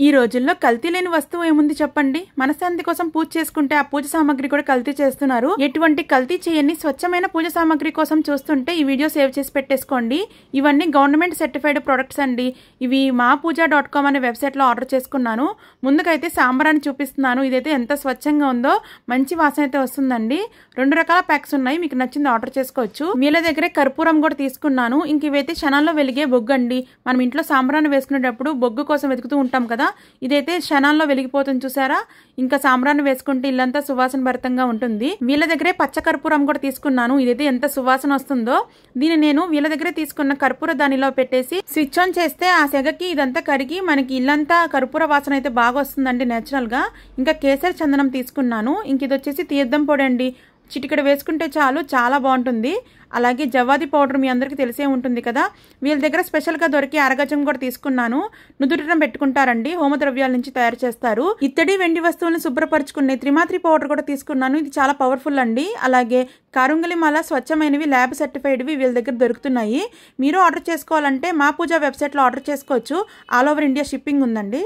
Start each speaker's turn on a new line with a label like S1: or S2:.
S1: ఈ రోజుల్లో కల్తీ లేని వస్తువు ఏముంది చెప్పండి. మనశ్శాంతి కోసం పూజ చేసుకుంటే ఆ పూజ సామాగ్రి కూడా కల్తీ చేస్తున్నారు. ఎటువంటి కల్తీ చేయని స్వచ్ఛమైన పూజ సామాగ్రి కోసం చూస్తుంటే ఈ వీడియో సేవ్ చేసి పెట్టేసుకోండి. ఇవన్నీ గవర్నమెంట్ సర్టిఫైడ్ ప్రొడక్ట్స్ అండి. ఇవి maapuja.com అనే వెబ్సైట్ లో ఆర్డర్ చేసుకున్నాను. ముందుకైతే సాంబ్రాన్ని చూపిస్తున్నాను. ఇదైతే ఎంత స్వచ్ఛంగా ఉందో, మంచి వాసన అయితే వస్తుందండి. 2 రకాల ప్యాక్స్ ఉన్నాయి, మీకు నచ్చింది ఆర్డర్ చేసుకోవచ్చు. వీళ్ళ దగ్గరే కర్పూరం కూడా తీసుకున్నాను. ఇంక ఇవైతే క్షణాల్లో వెలిగే బొగ్గు అండి. మనం ఇంట్లో సాంబ్రాన్ని వేసుకునేటప్పుడు బొగ్గు కోసం వెతుకుతూ ఉంటాం కదా, ఇదైతే క్షణాల్లో వెలిగిపోతుంది చూసారా. ఇంకా సాంబ్రాన్ని వేసుకుంటే ఇల్లంతా సువాసన భరితంగా ఉంటుంది. వీళ్ళ దగ్గరే పచ్చ కర్పూరం కూడా తీసుకున్నాను. ఇదైతే ఎంత సువాసన వస్తుందో. దీన్ని నేను వీళ్ళ దగ్గరే తీసుకున్న కర్పూర దానిలో పెట్టేసి స్విచ్ ఆన్ చేస్తే ఆ సెగకి ఇదంతా కరిగి మనకి ఇల్లంతా కర్పూర వాసన అయితే బాగా వస్తుందండి నేచురల్ గా. ఇంకా కేసరి చందనం తీసుకున్నాను. ఇంక ఇది వచ్చేసి తీర్థం పొడి అండి. చిటికెడు వేసుకుంటే చాలు, చాలా బాగుంటుంది. అలాగే జవాది పౌడర్ మీ అందరికీ తెలిసే ఉంటుంది కదా, వీళ్ళ దగ్గర స్పెషల్గా దొరికి అరగజం కూడా తీసుకున్నాను. నుదుటిన పెట్టుకుంటారండి, హోమద్రవ్యాల నుంచి తయారు చేస్తారు. ఇత్తడి వెండి వస్తువులను శుభ్రపరచుకునే త్రిమాత్రి పౌడర్ కూడా తీసుకున్నాను. ఇది చాలా పవర్ఫుల్ అండి. అలాగే కారుంగలిమాల స్వచ్ఛమైనవి ల్యాబ్ సర్టిఫైడ్వి వీళ్ళ దగ్గర దొరుకుతున్నాయి. మీరు ఆర్డర్ చేసుకోవాలంటే మా పూజ వెబ్సైట్లో ఆర్డర్ చేసుకోవచ్చు. ఆల్ ఓవర్ ఇండియా షిప్పింగ్ ఉందండి.